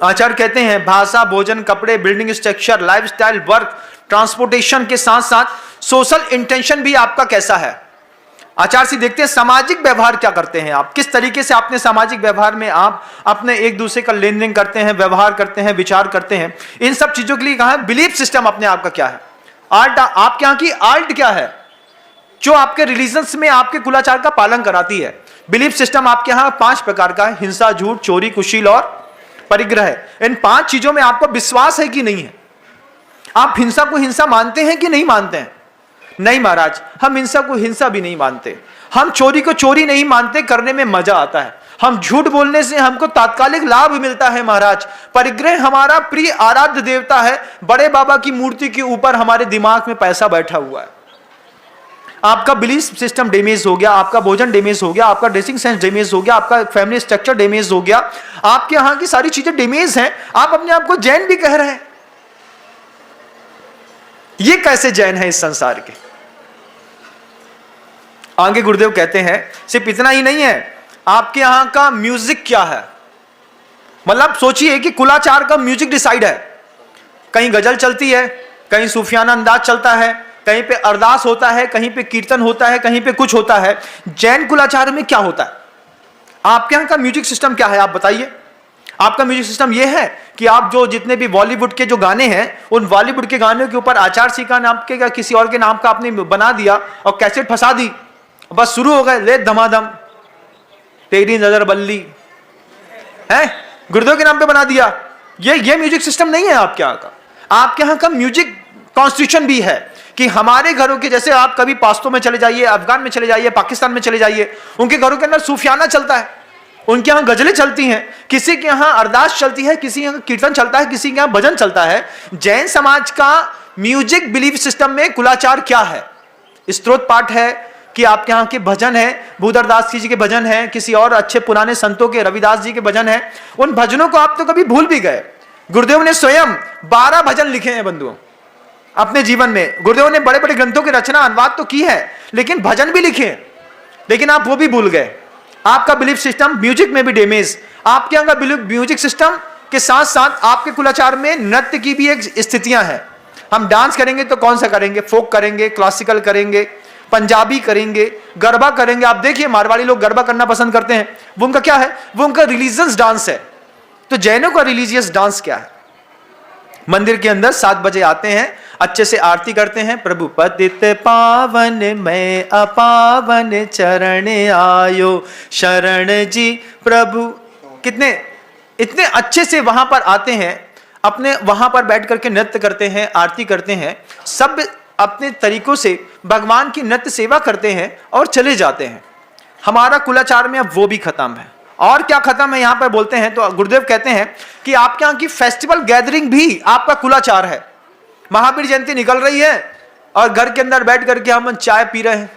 आचार्य कहते हैं भाषा, भोजन, कपड़े, building structure, lifestyle, work, transportation के साथ साथ सोशल इंटेंशन भी आपका कैसा है। आचार्य से देखते हैं सामाजिक व्यवहार क्या करते हैं आप, किस तरीके से अपने सामाजिक व्यवहार में आप अपने एक दूसरे का लेन देन करते हैं, व्यवहार करते हैं, विचार करते हैं। इन सब चीजों के लिए कहा है बिलीफ सिस्टम अपने आप का क्या है। आर्ट आपके यहाँ की आर्ट क्या है जो आपके रिलीजन्स में आपके कुलाचार का पालन कराती है। बिलीफ सिस्टम आपके यहाँ 5 प्रकार का है, हिंसा, झूठ, चोरी, कुशील और परिग्रह। इन 5 चीजों में आपको विश्वास है कि नहीं है। आप हिंसा को हिंसा मानते हैं कि नहीं मानते हैं? नहीं महाराज, हम हिंसा को हिंसा भी नहीं मानते। हम चोरी को चोरी नहीं मानते, करने में मजा आता है। हम झूठ बोलने से हमको तात्कालिक लाभ मिलता है महाराज। परिग्रह हमारा प्रिय आराध्य देवता है, बड़े बाबा की मूर्ति के ऊपर हमारे दिमाग में पैसा बैठा हुआ है। आपका बिलीफ सिस्टम डैमेज हो गया, आपका भोजन डैमेज हो गया, आपका ड्रेसिंग सेंस डैमेज हो गया, आपका फैमिली स्ट्रक्चर डैमेज हो गया, आपके यहां की सारी चीजें डैमेज हैं। आप अपने आप को जैन भी कह रहे हैं। ये कैसे जैन है इस संसार के? आगे गुरुदेव कहते हैं सिर्फ इतना ही नहीं है, आपके यहां का म्यूजिक क्या है। मतलब सोचिए कि कुलाचार का म्यूजिक डिसाइड है। कहीं गजल चलती है, कहीं सूफियाना अंदाज चलता है, कहीं पे अरदास होता है, कहीं पे कीर्तन होता है, कहीं पे कुछ होता है। जैन कुलाचार में क्या होता है? आपके यहाँ का म्यूजिक सिस्टम क्या है आप बताइए। आपका म्यूजिक सिस्टम यह है कि आप जो जितने भी बॉलीवुड के जो गाने हैं, उन बॉलीवुड के गानों के ऊपर आचार्य जी का नाम के या किसी और के नाम का आपने बना दिया और कैसेट फंसा दी, बस शुरू हो गए ले धमाधम तेरी नजर बल्ली है, गुरुदेव के नाम पे बना दिया। ये म्यूजिक सिस्टम नहीं है आपके यहाँ का। आपके यहाँ का म्यूजिक कॉन्स्टिट्यूशन भी है कि हमारे घरों के, जैसे आप कभी पास्तों में चले जाइए, अफगान में चले जाइए, पाकिस्तान में चले जाइए, उनके घरों के अंदर सूफियाना चलता है, उनके यहाँ गजलें चलती हैं, किसी के यहाँ अरदास चलती है, किसी के यहाँ कीर्तन चलता है, किसी के यहाँ भजन चलता है। जैन समाज का म्यूजिक बिलीफ सिस्टम में कुलाचार क्या है? स्तोत्र पाठ है कि आपके यहाँ के भजन है, भूधरदास जी के भजन है, किसी और अच्छे पुराने संतों के, रविदास जी के भजन है। उन भजनों को आप तो कभी भूल भी गए। गुरुदेव ने स्वयं 12 भजन लिखे हैं बंधुओं अपने जीवन में। गुरुदेव ने बड़े बड़े ग्रंथों की रचना अनुवाद तो की है, लेकिन भजन भी लिखे हैं, लेकिन आप वो भी भूल गए। आपका बिलीफ सिस्टम म्यूजिक में भी डैमेज। आपके यहाँ का म्यूजिक सिस्टम के साथ साथ आपके कुलाचार में नृत्य की भी एक स्थितियां हैं। हम डांस करेंगे तो कौन सा करेंगे? फोक करेंगे, क्लासिकल करेंगे, पंजाबी करेंगे, गरबा करेंगे। आप देखिए मारवाड़ी लोग गरबा करना पसंद करते हैं, वो उनका क्या है? वो उनका रिलीजियस डांस है। तो जैनों का रिलीजियस डांस क्या है? मंदिर के अंदर 7 बजे आते हैं, अच्छे से आरती करते हैं, प्रभु पतित पावन में अपावन चरण आयो शरण जी प्रभु। कितने इतने अच्छे से वहां पर आते हैं, अपने वहां पर बैठ करके नृत्य करते हैं, आरती करते हैं, सब अपने तरीकों से भगवान की नृत्य सेवा करते हैं और चले जाते हैं। हमारा कुलाचार में अब वो भी खत्म है। और क्या खत्म है यहां पर बोलते हैं तो गुरुदेव कहते हैं कि आपके यहाँ की फेस्टिवल गैदरिंग भी आपका कुलाचार है। महावीर जयंती निकल रही है और घर के अंदर बैठ करके हम चाय पी रहे हैं,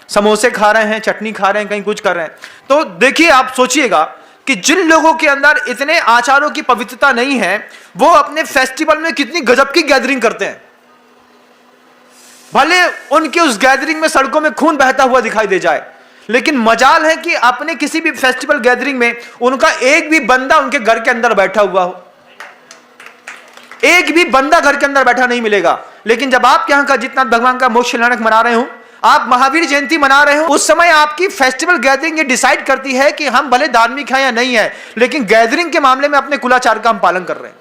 समोसे खा रहे हैं, चटनी खा रहे हैं, कहीं कुछ कर रहे हैं। तो देखिए आप सोचिएगा कि जिन लोगों के अंदर इतने आचारों की पवित्रता नहीं है, वो अपने फेस्टिवल में कितनी गजब की गैदरिंग करते हैं। भले उनके उस गैदरिंग में सड़कों में खून बहता हुआ दिखाई दे जाए, लेकिन मजाल है कि अपने किसी भी फेस्टिवल गैदरिंग में उनका एक भी बंदा उनके घर के अंदर बैठा हुआ हो। एक भी बंदा घर के अंदर बैठा नहीं मिलेगा। लेकिन जब आप यहाँ का जितना भगवान का मोक्ष कल्याणक मना रहे हो, आप महावीर जयंती मना रहे हो, उस समय आपकी फेस्टिवल गैदरिंग ये डिसाइड करती है कि हम भले धार्मिक हैं या नहीं है, लेकिन गैदरिंग के मामले में अपने कुलाचार का हम पालन कर रहे हैं।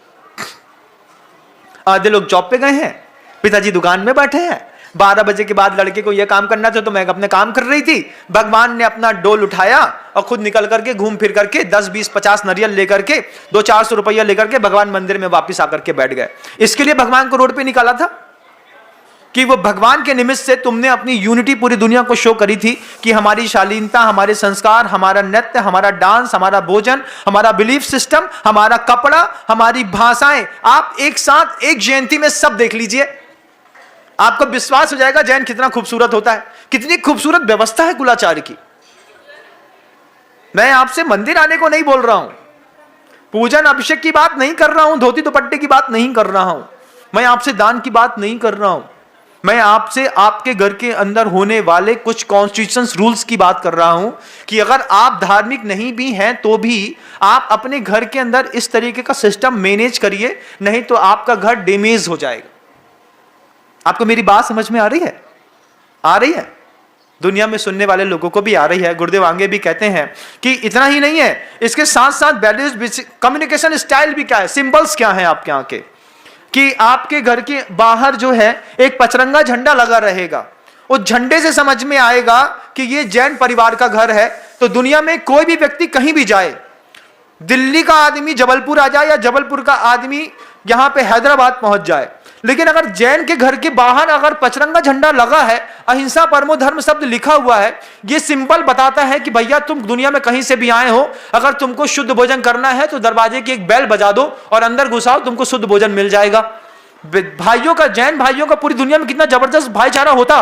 आधे लोग जॉब पे गए हैं, पिताजी दुकान में बैठे हैं, 12 बजे के बाद लड़के को यह काम करना था तो मैं अपने काम कर रही थी। भगवान ने अपना डोल उठाया और खुद निकल करके घूम फिर करके 10 20 50 नारियल लेकर के 200-400 रुपया लेकर के भगवान मंदिर में वापस आकर के बैठ गए। इसके लिए भगवान को रोड पे निकाला था कि वो भगवान के निमित्त से तुमने अपनी यूनिटी पूरी दुनिया को शो करी थी कि हमारी शालीनता, हमारे संस्कार, हमारा नृत्य, हमारा डांस, हमारा भोजन, हमारा बिलीफ सिस्टम, हमारा कपड़ा, हमारी भाषाएं, आप एक साथ एक जयंती में सब देख लीजिए। आपको विश्वास हो जाएगा जैन कितना खूबसूरत होता है, कितनी खूबसूरत व्यवस्था है कुलाचार की। मैं आपसे मंदिर आने को नहीं बोल रहा हूं, पूजन अभिषेक की बात नहीं कर रहा हूं, धोती दुपट्टे की बात नहीं कर रहा हूं, मैं आपसे दान की बात नहीं कर रहा हूं। मैं आपसे आपके घर के अंदर होने वाले कुछ कॉन्स्टिट्यूशंस रूल्स की बात कर रहा हूं कि अगर आप धार्मिक नहीं भी हैं तो भी आप अपने घर के अंदर इस तरीके का सिस्टम मैनेज करिए, नहीं तो आपका घर डैमेज हो जाएगा। आपको मेरी बात समझ में आ रही है? आ रही है? दुनिया में सुनने वाले लोगों को भी आ रही है। गुरुदेव आगे भी कहते हैं कि इतना ही नहीं है, इसके साथ साथ वैल्यूज, कम्युनिकेशन स्टाइल भी क्या है, सिंबल्स क्या है आपके यहाँ के, कि आपके घर के बाहर जो है एक पचरंगा झंडा लगा रहेगा। उस झंडे से समझ में आएगा कि ये जैन परिवार का घर है। तो दुनिया में कोई भी व्यक्ति कहीं भी जाए, दिल्ली का आदमी जबलपुर आ जाए या जबलपुर का आदमी यहां पे हैदराबाद पहुंच जाए, लेकिन अगर जैन के घर के बाहर अगर पचरंगा झंडा लगा है, अहिंसा परमो धर्म शब्द लिखा हुआ है, ये सिंबल बताता है कि भैया तुम दुनिया में कहीं से भी आए हो, अगर तुमको शुद्ध भोजन करना है तो दरवाजे की एक बेल बजा दो और अंदर घुसाओ, तुमको शुद्ध भोजन मिल जाएगा। भाइयों का, जैन भाइयों का पूरी दुनिया में कितना जबरदस्त भाईचारा होता।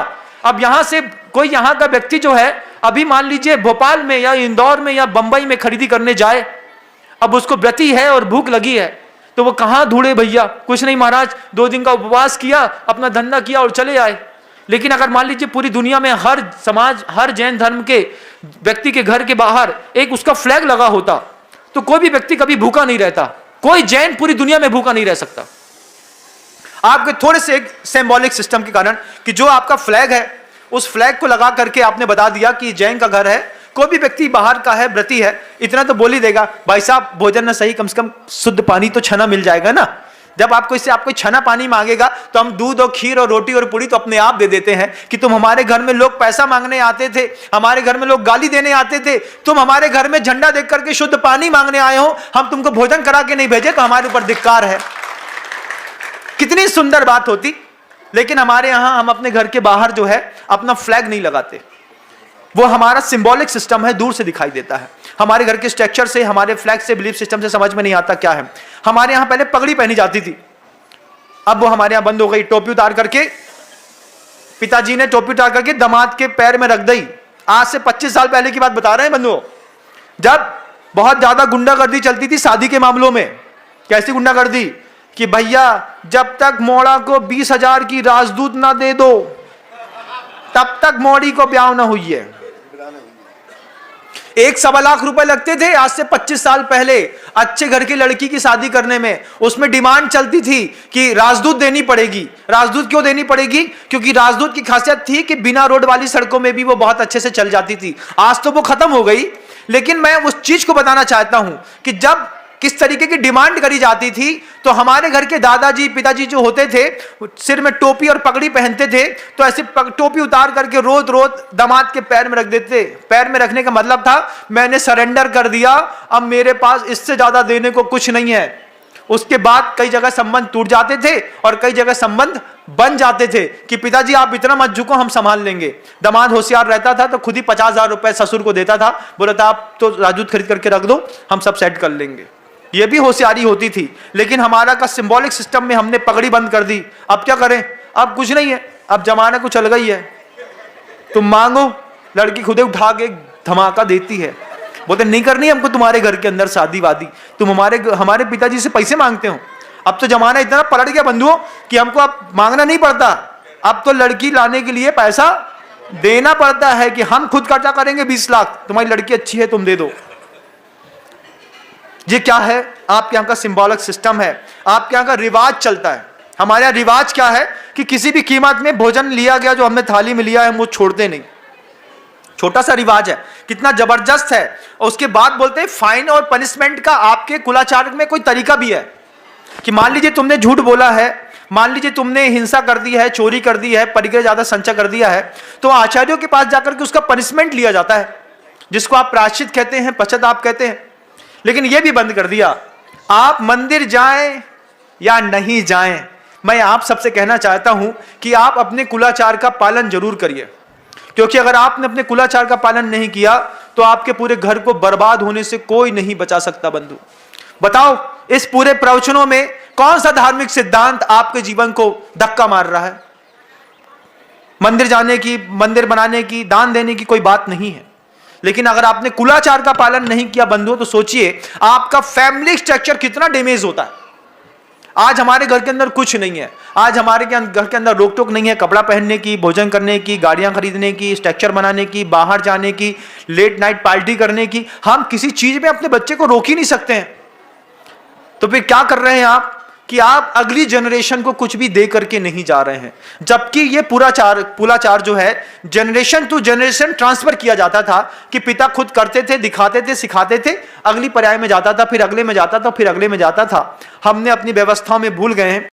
अब यहां से कोई यहां का व्यक्ति जो है, अभी मान लीजिए भोपाल में या इंदौर में या बंबई में खरीदी करने जाए, अब उसको व्रती है और भूख लगी है, तो वो कहां ढूंढे भैया? कुछ नहीं महाराज, 2 दिन का उपवास किया, अपना धंधा किया और चले आए। लेकिन अगर मान लीजिए पूरी दुनिया में हर समाज, हर जैन धर्म के व्यक्ति के घर के बाहर एक उसका फ्लैग लगा होता, तो कोई भी व्यक्ति कभी भूखा नहीं रहता। कोई जैन पूरी दुनिया में भूखा नहीं रह सकता। आपके थोड़े से एक सिंबॉलिक सिस्टम के कारण कि जो आपका फ्लैग है, उस फ्लैग को लगा करके आपने बता दिया कि जैन का घर है। कोई भी व्यक्ति बाहर का है, व्रती है, इतना तो बोल ही देगा, भाई साहब भोजन न सही, कम से कम शुद्ध पानी तो छना मिल जाएगा ना। जब आपको इससे आपको छना पानी मांगेगा तो हम दूध और खीर और रोटी और पूड़ी तो अपने आप दे देते हैं कि तुम हमारे घर में लोग पैसा मांगने आते थे, हमारे घर में लोग गाली देने आते थे, तुम हमारे घर में झंडा देख करके शुद्ध पानी मांगने आए हो, हम तुमको भोजन करा के नहीं भेजे तो हमारे ऊपर धिक्कार है। कितनी सुंदर बात होती। लेकिन हमारे यहां हम अपने घर के बाहर जो है अपना फ्लैग नहीं लगाते। वो हमारा सिंबॉलिक सिस्टम है, दूर से दिखाई देता है। हमारे घर के स्ट्रक्चर से, हमारे फ्लैग से, बिलीफ सिस्टम से समझ में नहीं आता क्या है। हमारे यहां पहले पगड़ी पहनी जाती थी, अब वो हमारे यहां बंद हो गई। टोपी उतार करके, पिताजी ने टोपी उतार करके दामाद के पैर में रख दी। आज से 25 साल पहले की बात बता रहे हैं बंधुओं, जब बहुत ज्यादा गुंडागर्दी चलती थी शादी के मामलों में। कैसी गुंडागर्दी? कि भैया जब तक मोड़ा को 20,000 की राजदूत ना दे दो तब तक मोड़ी को ब्याह ना हुई है। 1-1.25 लाख रुपए लगते थे आज से 25 साल पहले अच्छे घर की लड़की की शादी करने में। उसमें डिमांड चलती थी कि राजदूत देनी पड़ेगी। राजदूत क्यों देनी पड़ेगी? क्योंकि राजदूत की खासियत थी कि बिना रोड वाली सड़कों में भी वो बहुत अच्छे से चल जाती थी। आज तो वो खत्म हो गई, लेकिन मैं उस चीज को बताना चाहता हूं कि जब किस तरीके की डिमांड करी जाती थी, तो हमारे घर के दादाजी पिताजी जो होते थे सिर में टोपी और पगड़ी पहनते थे, तो ऐसे टोपी उतार करके रोज रोज दामाद के पैर में रख देते। पैर में रखने का मतलब था मैंने सरेंडर कर दिया, अब मेरे पास इससे ज्यादा देने को कुछ नहीं है। उसके बाद कई जगह संबंध टूट जाते थे और कई जगह संबंध बन जाते थे कि पिताजी आप इतना मत झुको, हम संभाल लेंगे। दामाद होशियार रहता था तो खुद ही 50,000 रुपए ससुर को देता था, बोला था आप तो राजदूत खरीद करके रख दो, हम सब सेट कर लेंगे। ये भी होशियारी होती थी। लेकिन हमारा का सिंबॉलिक सिस्टम में हमने पगड़ी बंद कर दी। अब क्या करें? अब कुछ नहीं है, अब जमाना को चल गई है। तुम मांगो, लड़की खुदे उठा के धमाका देती है, बोलते नहीं करनी हमको तुम्हारे घर के अंदर शादी वादी, तुम हमारे पिताजी से पैसे मांगते हो। अब तो जमाना इतना पलट गया बंधुओं कि हमको अब मांगना नहीं पड़ता, अब तो लड़की लाने के लिए पैसा देना पड़ता है कि हम खुद खर्चा करेंगे 20 लाख, तुम्हारी लड़की अच्छी है तुम दे दो। ये क्या है? आपके यहाँ का सिंबॉलिक सिस्टम है, आपके यहाँ का रिवाज चलता है। हमारे यहाँ रिवाज क्या है कि किसी भी कीमत में भोजन लिया गया जो हमने थाली में लिया है हम वो छोड़ते नहीं। छोटा सा रिवाज है, कितना जबरदस्त है। और उसके बाद बोलते हैं फाइन और पनिशमेंट का आपके कुलाचार में कोई तरीका भी है कि मान लीजिए तुमने झूठ बोला है, मान लीजिए तुमने हिंसा कर दी है, चोरी कर दी है, परिग्रह ज्यादा संचय कर दिया है, तो आचार्यों के पास जाकर के उसका पनिशमेंट लिया जाता है, जिसको आप प्रायश्चित कहते हैं, पश्चाताप कहते हैं। लेकिन यह भी बंद कर दिया, आप मंदिर जाएं या नहीं जाएं, मैं आप सबसे कहना चाहता हूं कि आप अपने कुलाचार का पालन जरूर करिए। क्योंकि अगर आपने अपने कुलाचार का पालन नहीं किया तो आपके पूरे घर को बर्बाद होने से कोई नहीं बचा सकता। बंधु बताओ, इस पूरे प्रवचनों में कौन सा धार्मिक सिद्धांत आपके जीवन को धक्का मार रहा है? मंदिर जाने की, मंदिर बनाने की, दान देने की कोई बात नहीं है। लेकिन अगर आपने कुलाचार का पालन नहीं किया बंधुओं, तो सोचिए आपका फैमिली स्ट्रक्चर कितना डैमेज होता है। आज हमारे घर के अंदर कुछ नहीं है। आज हमारे घर के अंदर रोक टोक नहीं है कपड़ा पहनने की, भोजन करने की, गाड़ियां खरीदने की, स्ट्रक्चर बनाने की, बाहर जाने की, लेट नाइट पार्टी करने की। हम किसी चीज में अपने बच्चे को रोक ही नहीं सकते हैं। तो फिर क्या कर रहे हैं आप कि आप अगली जनरेशन को कुछ भी दे करके नहीं जा रहे हैं। जबकि ये पुलाचार जो है जनरेशन टू जनरेशन ट्रांसफर किया जाता था कि पिता खुद करते थे, दिखाते थे, सिखाते थे, अगली पर्याय में जाता था, फिर अगले में जाता था, फिर अगले में जाता था। हमने अपनी व्यवस्थाओं में भूल गए हैं